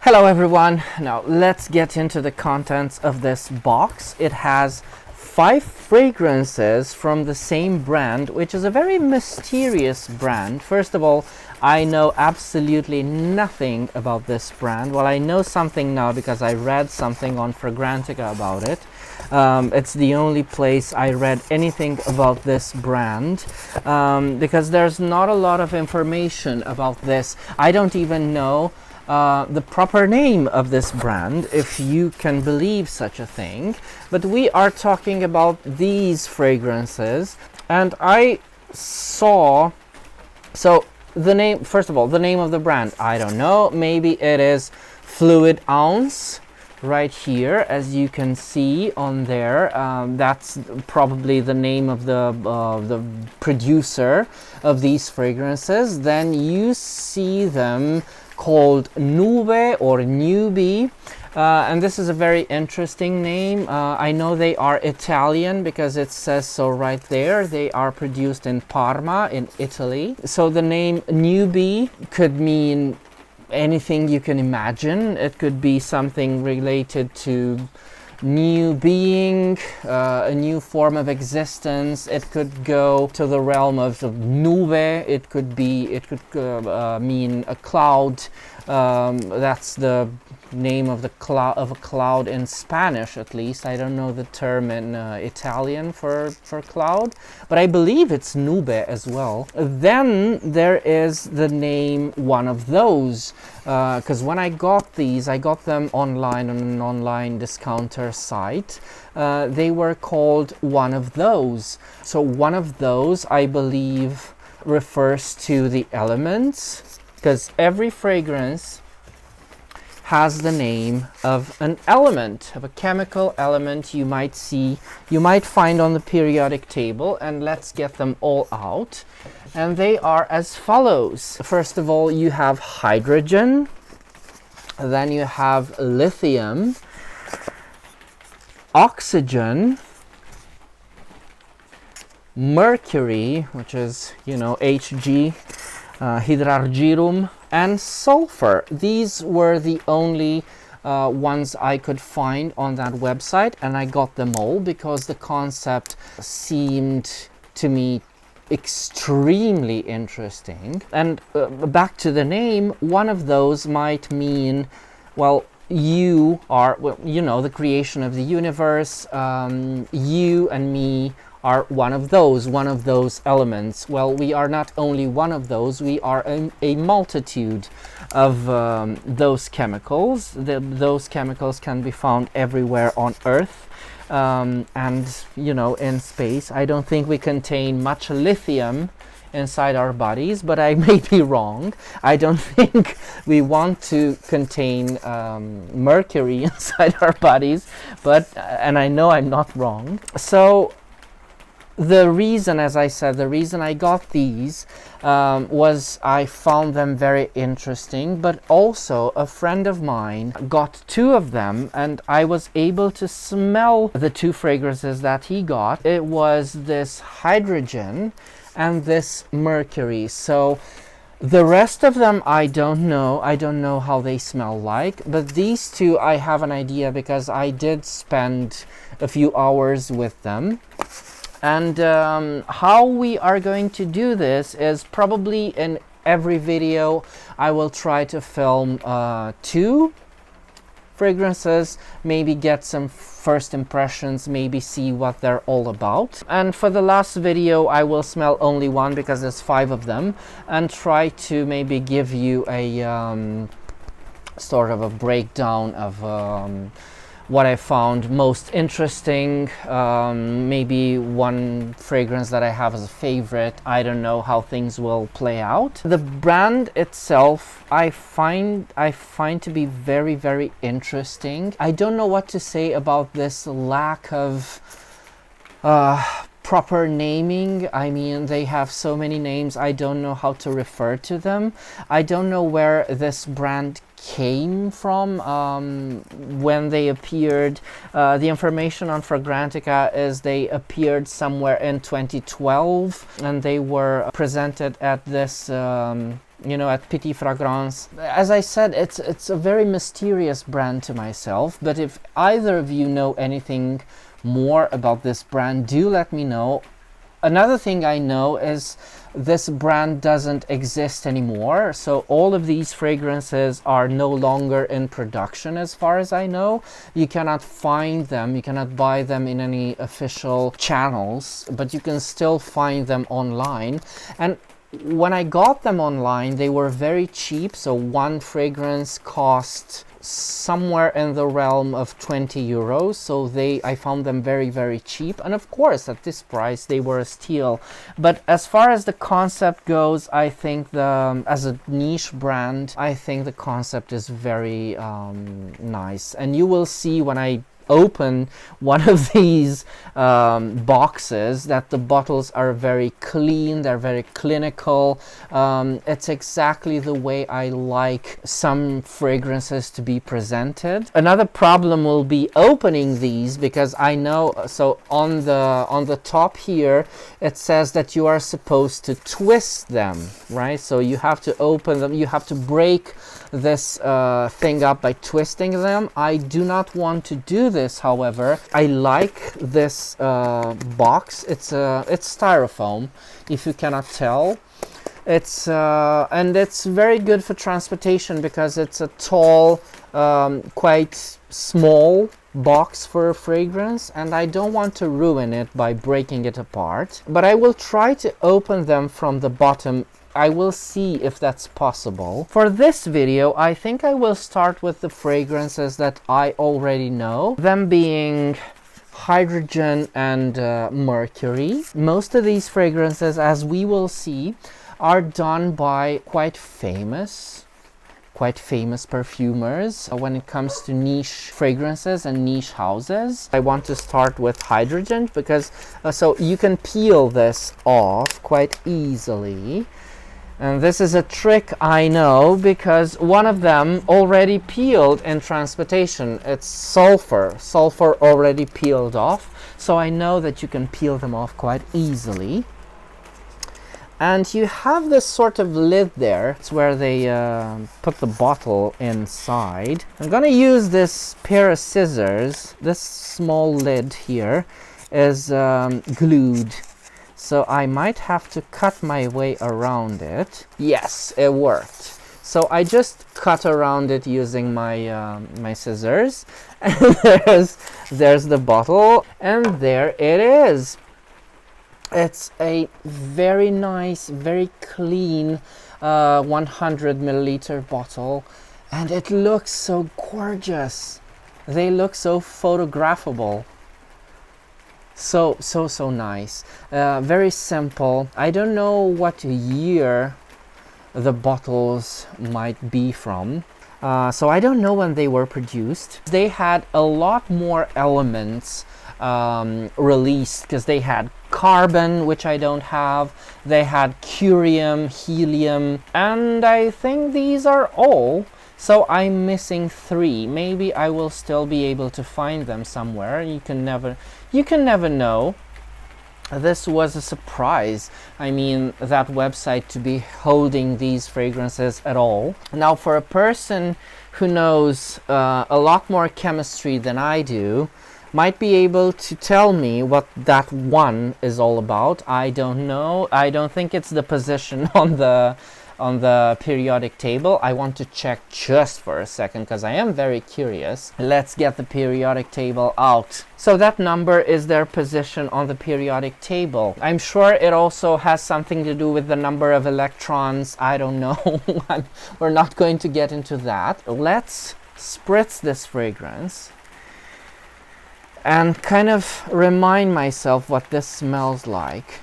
Hello everyone, now let's get into the contents of this box. It has 5 fragrances from the same brand, which is a very mysterious brand. First of all, I know absolutely nothing about this brand. Well, I know something now because I read something on Fragrantica about it. It's the only place I read anything about this brand, because there's not a lot of information about this. I don't even know the proper name of this brand, if you can believe such a thing. But we are talking about these fragrances, and I saw, so the name, first of all, the name of the brand, I don't know, maybe it is Fluid Ounce right here, as you can see on there. That's probably the name of the producer of these fragrances. Then you see them called Nube or Newbie, and this is a very interesting name. I know they are Italian because it says so right there. They are produced in Parma in Italy. So the name Newbie could mean anything you can imagine. It could be something related to new being, a new form of existence. It could go to the realm of nube. It could mean a cloud. That's the name of a cloud in Spanish, at least. I don't know the term in Italian for cloud, but I believe it's nube as well. Then there is the name One of Those, because when I got these, I got them online on an online discounter site. They were called One of Those. So One of Those, I believe, refers to the elements, because every fragrance has the name of an element, of a chemical element you might find on the periodic table. And let's get them all out. And they are as follows. First of all, you have hydrogen, then you have lithium, oxygen, mercury, which is, Hg, hydrargyrum, and sulfur. These were the only ones I could find on that website, and I got them all because the concept seemed to me extremely interesting. And back to the name, One of Those might mean, well, you are, the creation of the universe. You and me are one of those elements. Well, we are not only one of those, we are a multitude of those chemicals. Those chemicals can be found everywhere on Earth, and in space. I don't think we contain much lithium inside our bodies, but I may be wrong. I don't think we want to contain mercury inside our bodies, and I know I'm not wrong. So the reason, as I said, the reason I got these was I found them very interesting, but also a friend of mine got 2 of them, and I was able to smell the 2 fragrances that he got. It was this hydrogen and this mercury. So the rest of them I don't know. I don't know how they smell like, but these 2 I have an idea because I did spend a few hours with them. And how we are going to do this is probably in every video I will try to film 2 fragrances, maybe get some first impressions, maybe see what they're all about. And for the last video I will smell only one because there's 5 of them, and try to maybe give you a sort of a breakdown of what I found most interesting, maybe one fragrance that I have as a favorite. I don't know how things will play out. The brand itself I find to be very, very interesting. I don't know what to say about this lack of proper naming. I mean, they have so many names, I don't know how to refer to them. I don't know where this brand came from when they appeared. The information on Fragrantica is they appeared somewhere in 2012, and they were presented at this you know, at Petit Fragrance. As I said, it's a very mysterious brand to myself, but if either of you know anything more about this brand, do let me know. Another thing I know is this brand doesn't exist anymore, so all of these fragrances are no longer in production as far as I know. You cannot find them, you cannot buy them in any official channels, but you can still find them online. And when I got them online, they were very cheap, so one fragrance cost somewhere in the realm of 20 euros, so I found them very, very cheap, and of course at this price they were a steal. But as far as the concept goes, I think as a niche brand, I think the concept is very nice, and you will see when I open one of these boxes that the bottles are very clean, they're very clinical. It's exactly the way I like some fragrances to be presented. Another problem will be opening these, because I know, so on the top here it says that you are supposed to twist them, right? So you have to open them, you have to break this thing up by twisting them. I do not want to do this, however. I like this box. It's styrofoam, if you cannot tell. It's and it's very good for transportation, because it's a tall, quite small box for a fragrance, and I don't want to ruin it by breaking it apart. But I will try to open them from the bottom. I will see if that's possible. For this video, I think I will start with the fragrances that I already know, them being Hydrogen and Mercury. Most of these fragrances, as we will see, are done by quite famous perfumers when it comes to niche fragrances and niche houses. I want to start with Hydrogen because so you can peel this off quite easily. And this is a trick I know, because one of them already peeled in transportation. It's sulfur already peeled off, so I know that you can peel them off quite easily. And you have this sort of lid there. It's where they put the bottle inside. I'm gonna use this pair of scissors. This small lid here is glued, so I might have to cut my way around it. Yes, it worked. So I just cut around it using my my scissors, and there's the bottle, and there it is. It's a very nice, very clean 100 milliliter bottle, and it looks so gorgeous. They look so photographable. So nice. Very simple. I don't know what year the bottles might be from. So I don't know when they were produced. They had a lot more elements released, because they had carbon, which I don't have. They had curium, helium, and I think these are all. So I'm missing 3. Maybe I will still be able to find them somewhere. You can never know. This was a surprise. I mean, that website to be holding these fragrances at all. Now, for a person who knows a lot more chemistry than I do, might be able to tell me what that one is all about. I don't know. I don't think it's the position on the periodic table. I want to check just for a second, because I am very curious. Let's get the periodic table out. So that number is their position on the periodic table. I'm sure it also has something to do with the number of electrons. I don't know. We're not going to get into that. Let's spritz this fragrance and kind of remind myself what this smells like.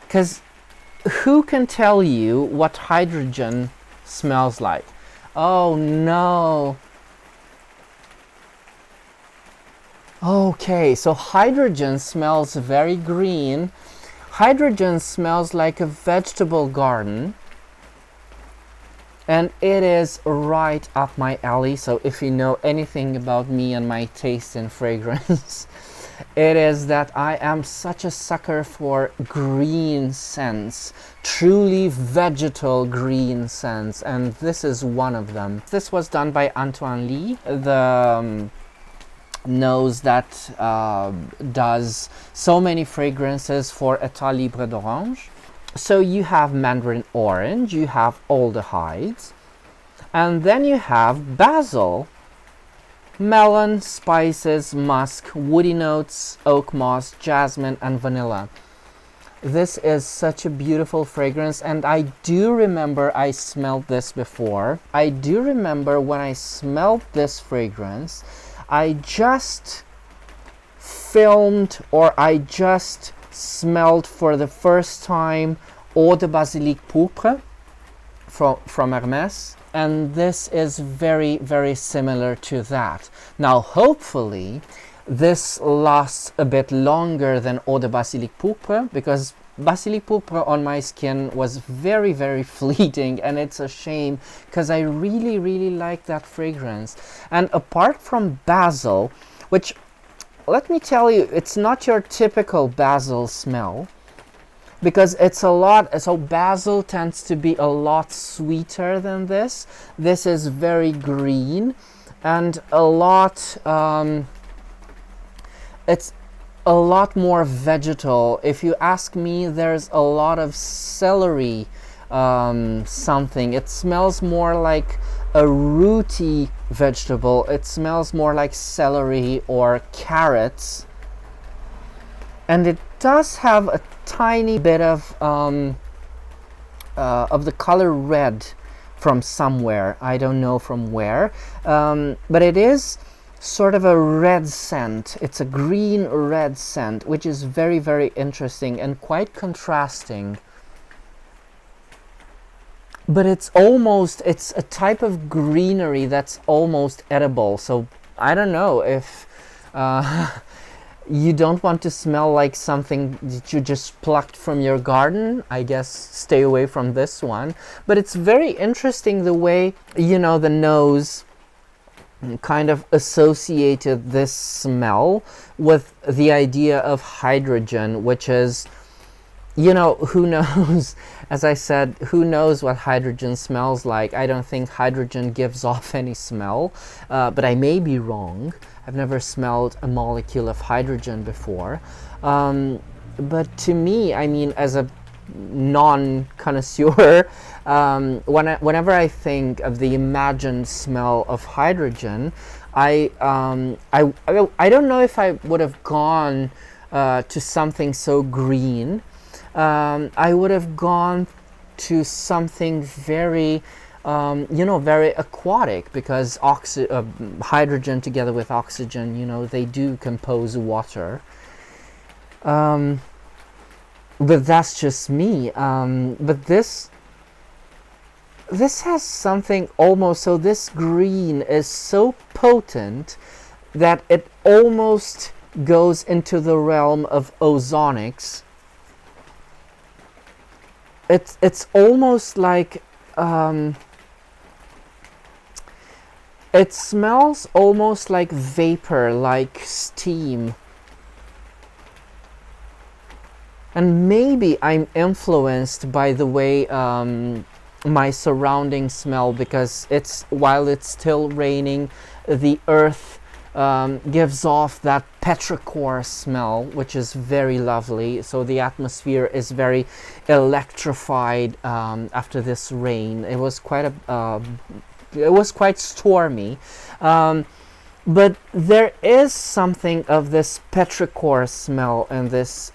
Because who can tell you what Hydrogen smells like? Oh no. Okay, so Hydrogen smells very green. Hydrogen smells like a vegetable garden. And it is right up my alley. So if you know anything about me and my taste in fragrance, it is that I am such a sucker for green scents, truly vegetal green scents, and this is one of them. This was done by Antoine, the nose that does so many fragrances for État Libre d'Orange. So you have mandarin orange, you have aldehydes, and then you have basil, melon, spices, musk, woody notes, oak moss, jasmine, and vanilla. This is such a beautiful fragrance, and I do remember I smelled this before. I do remember when I smelled this fragrance, I just filmed, or I just smelled for the first time Eau de Basilic Pourpre from Hermès, and this is very, very similar to that. Now hopefully this lasts a bit longer than Eau de Basilic Pourpre, because Basilic Pourpre on my skin was very, very fleeting, and it's a shame because I really, really like that fragrance. And apart from basil, which, let me tell you, it's not your typical basil smell, because it's a lot, so basil tends to be a lot sweeter than this. This is very green and a lot, it's a lot more vegetal. If you ask me, there's a lot of celery something. It smells more like a rooty vegetable. It smells more like celery or carrots, and it does have a tiny bit of the color red from somewhere. I don't know from where, but it is sort of a red scent. It's a green red scent, which is very, very interesting and quite contrasting. But it's a type of greenery that's almost edible. So I don't know if you don't want to smell like something that you just plucked from your garden, I guess stay away from this one. But it's very interesting the way, you know, the nose kind of associated this smell with the idea of hydrogen, which is, you know, who knows, as I said, who knows what hydrogen smells like. I don't think hydrogen gives off any smell, but I may be wrong. I've never smelled a molecule of hydrogen before. But to me, I mean, as a non-connoisseur, whenever I think of the imagined smell of hydrogen, I don't know if I would have gone to something so green. I would have gone to something very, you know, very aquatic, because hydrogen together with oxygen, you know, they do compose water. But that's just me. But this has something almost, so this green is so potent that it almost goes into the realm of ozonics. It's almost like, it smells almost like vapor, like steam. And maybe I'm influenced by the way my surroundings smell, because while it's still raining, the earth gives off that petrichor smell, which is very lovely. So the atmosphere is very electrified after this rain. It was quite stormy. But there is something of this petrichor smell in this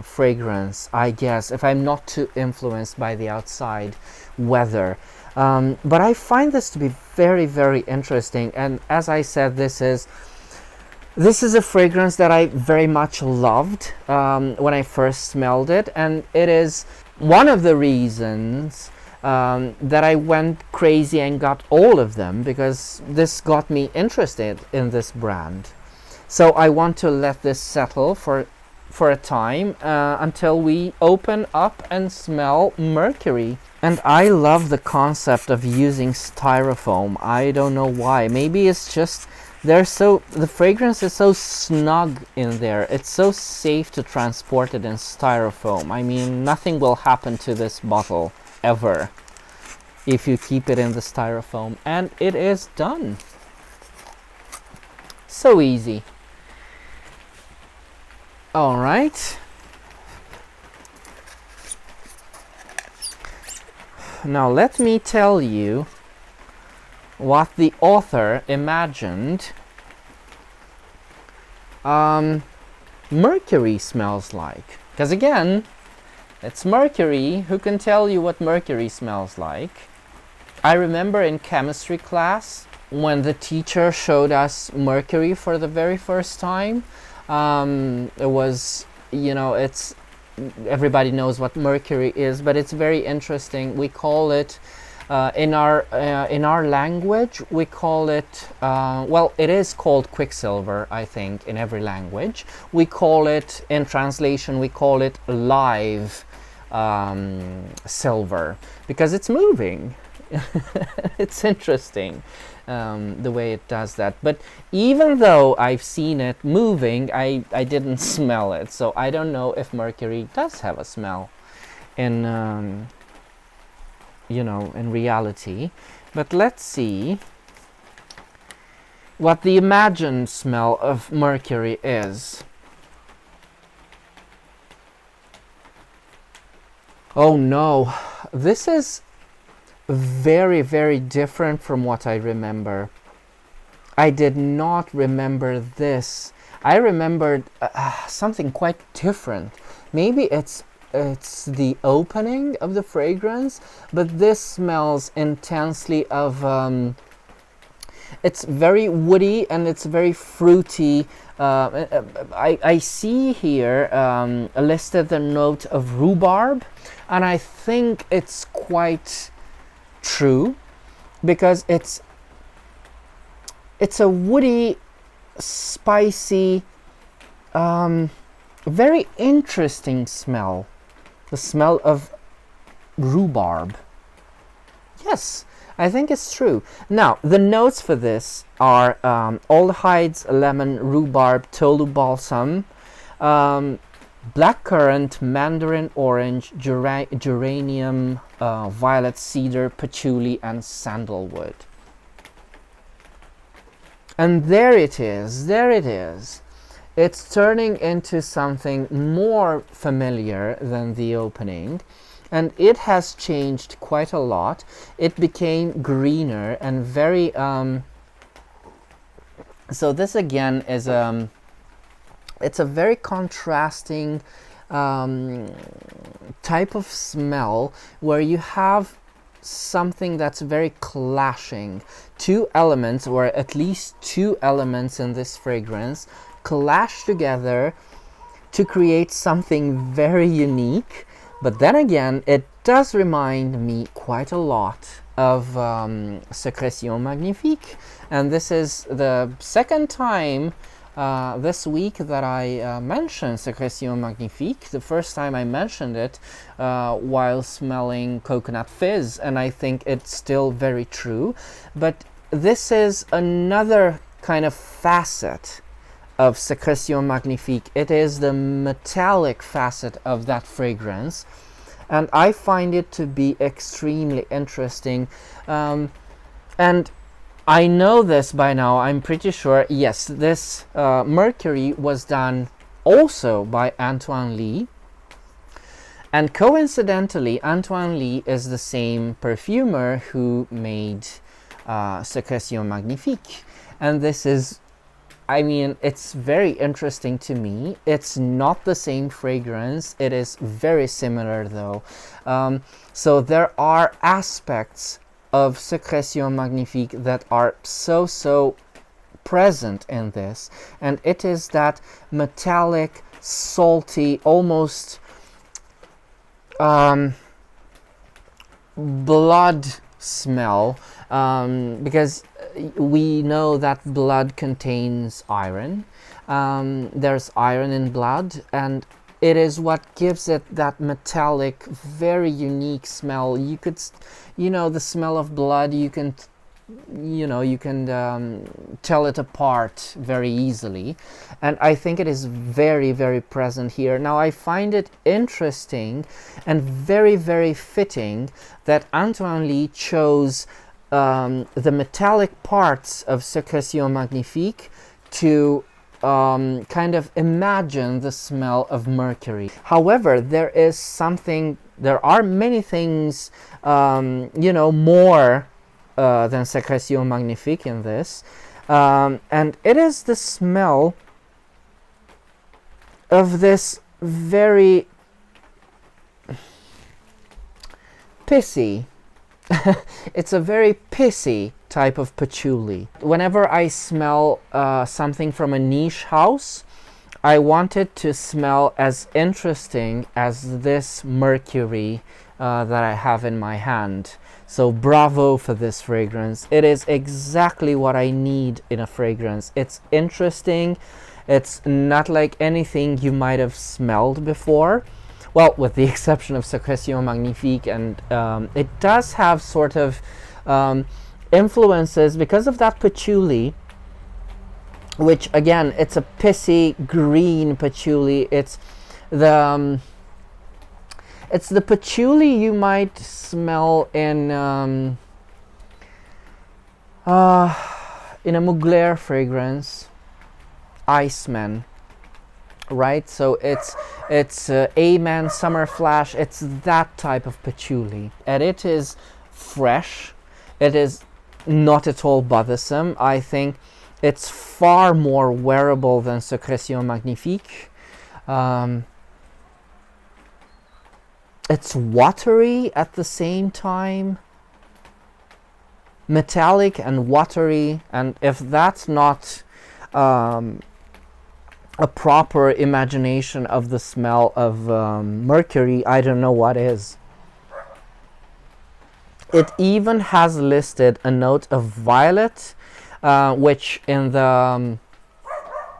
fragrance, I guess, if I'm not too influenced by the outside weather. But I find this to be very, very interesting. And as I said, this is a fragrance that I very much loved when I first smelled it. And it is one of the reasons that I went crazy and got all of them, because this got me interested in this brand. So I want to let this settle for a time until we open up and smell Mercury. And I love the concept of using styrofoam. I don't know why. Maybe it's just the fragrance is so snug in there. It's so safe to transport it in styrofoam. I mean, nothing will happen to this bottle ever if you keep it in the styrofoam. And it is done. So easy. All right. Now let me tell you what the author imagined Mercury smells like. Because again, it's Mercury. Who can tell you what Mercury smells like? I remember in chemistry class when the teacher showed us Mercury for the very first time. It was, you know, it's everybody knows what mercury is, but it's very interesting. We call it in our language, we call it well, it is called quicksilver, I think, in every language. We call it, in translation, we call it live silver, because it's moving. It's interesting the way it does that. But even though I've seen it moving, I didn't smell it, so I don't know if mercury does have a smell in you know, in reality. But let's see what the imagined smell of mercury is. Oh no, this is very, very different from what I remember. I did not remember this. I remembered something quite different. Maybe it's the opening of the fragrance, but this smells intensely of it's very woody and it's very fruity. I see here listed the note of rhubarb, and I think it's quite true, because it's a woody, spicy, very interesting smell. The smell of rhubarb. Yes, I think it's true. Now, the notes for this are aldehydes, lemon, rhubarb, tolu balsam, blackcurrant, mandarin orange, geranium, violet, cedar, patchouli, and sandalwood. And there it is, there it is. It's turning into something more familiar than the opening, and it has changed quite a lot. It became greener and very so this again is it's a very contrasting type of smell, where you have something that's very clashing. Two elements, or at least two elements in this fragrance, clash together to create something very unique. But then again, it does remind me quite a lot of Sécrétion Magnifique, and this is the second time this week that I mentioned Sécrétion Magnifique. The first time I mentioned it while smelling coconut fizz, and I think it's still very true. But this is another kind of facet of Sécrétion Magnifique. It is the metallic facet of that fragrance, and I find it to be extremely interesting. And I know this by now, I'm pretty sure. Yes, this Mercury was done also by Antoine Lee, and coincidentally Antoine Lee is the same perfumer who made Sécrétion Magnifique. And this is, I mean, it's very interesting to me. It's not the same fragrance. It is very similar though. So there are aspects of Sécrétion Magnifique that are so present in this. And it is that metallic, salty, almost blood smell. Because we know that blood contains iron. There's iron in blood, and it is what gives it that metallic, very unique smell. You could, the smell of blood, you can tell it apart very easily, and I think it is very, very present here. Now I find it interesting and very, very fitting that Antoine Lie chose the metallic parts of Sécrétion Magnifique to kind of imagine the smell of Mercury. However, there are many things more than Sécrétion Magnifique in this, and it is the smell of this very pissy it's a very pissy type of patchouli. Whenever I smell something from a niche house, I want it to smell as interesting as this Mercury that I have in my hand. So bravo for this fragrance. It is exactly what I need in a fragrance. It's interesting. It's not like anything you might have smelled before. Well, with the exception of Sécrétion Magnifique, and it does have sort of influences because of that patchouli, which again, it's a pissy green patchouli. It's the patchouli you might smell in a Mugler fragrance, Iceman, right? So it's Amen, Summer Flash. It's that type of patchouli, and it is fresh. It is not at all bothersome. I think it's far more wearable than Sécrétion Magnifique. It's watery at the same time, metallic and watery, and if that's not a proper imagination of the smell of Mercury, I don't know what is. It even has listed a note of violet, which in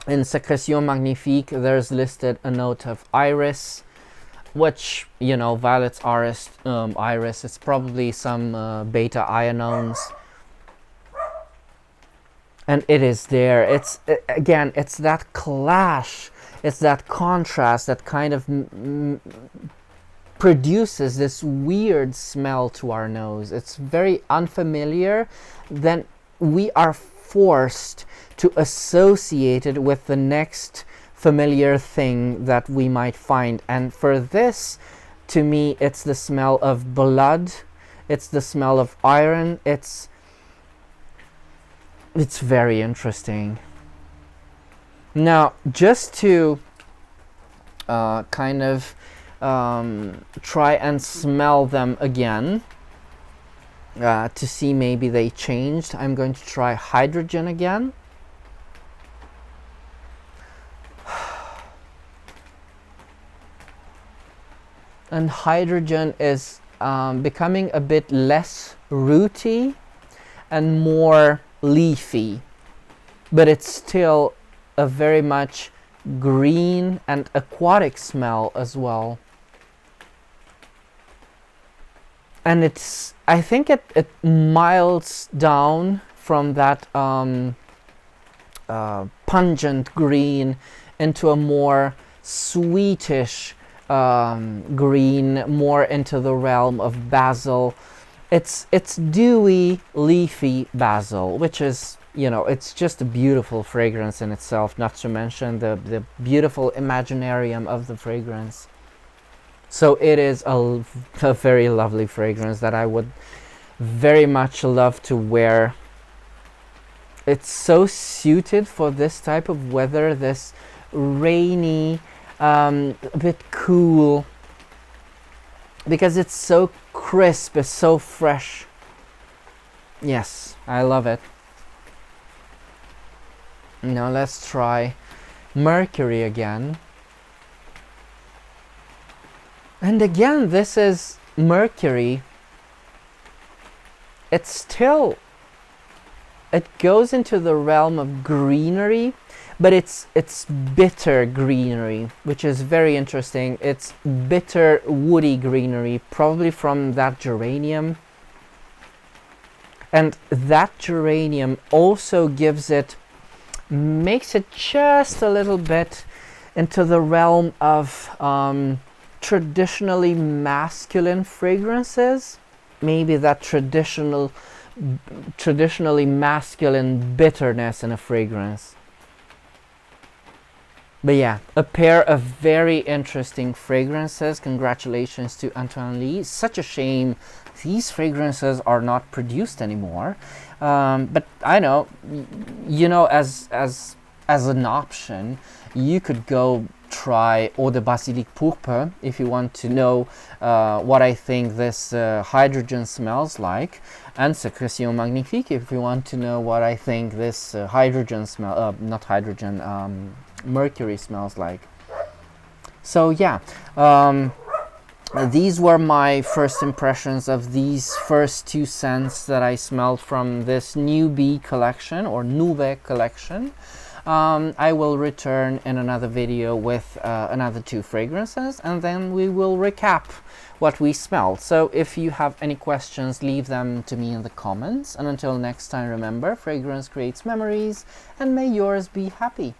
Sécrétion Magnifique there's listed a note of iris, which, violet's iris, it's probably some beta ionones. And it is there. It's again, it's that clash, it's that contrast that kind of produces this weird smell to our nose. It's very unfamiliar. Then we are forced to associate it with the next familiar thing that we might find. And for this, to me, it's the smell of blood. It's the smell of iron. It's very interesting. Now, just to kind of try and smell them again, to see maybe they changed, I'm going to try hydrogen again. And hydrogen is becoming a bit less rooty and more leafy, but it's still a very much green and aquatic smell as well. And I think it miles down from that pungent green into a more sweetish green, more into the realm of basil. It's dewy, leafy basil, which is, it's just a beautiful fragrance in itself, not to mention the beautiful imaginarium of the fragrance. So it is a very lovely fragrance that I would very much love to wear. It's so suited for this type of weather, this rainy, a bit cool, because it's so crisp, it's so fresh. Yes, I love it. Now let's try Mercury again. And again, this is Mercury. It's still it goes into the realm of greenery, but it's bitter greenery, which is very interesting. It's bitter woody greenery, probably from that geranium. And that geranium also makes it just a little bit into the realm of traditionally masculine fragrances. Maybe that traditionally masculine bitterness in a fragrance. But yeah, a pair of very interesting fragrances. Congratulations to Antoine Lee. Such a shame these fragrances are not produced anymore. But I know, as an option, you could go try Eau de Basilic Pourpre if you want to know what I think this hydrogen smells like, and Sécrétion Magnifique if you want to know what I think this Mercury smells like. So yeah, these were my first impressions of these first two scents that I smelled from this newbie collection or Nouvelle collection. I will return in another video with another two fragrances, and then we will recap what we smelled. So if you have any questions, leave them to me in the comments, and until next time, remember, fragrance creates memories, and may yours be happy.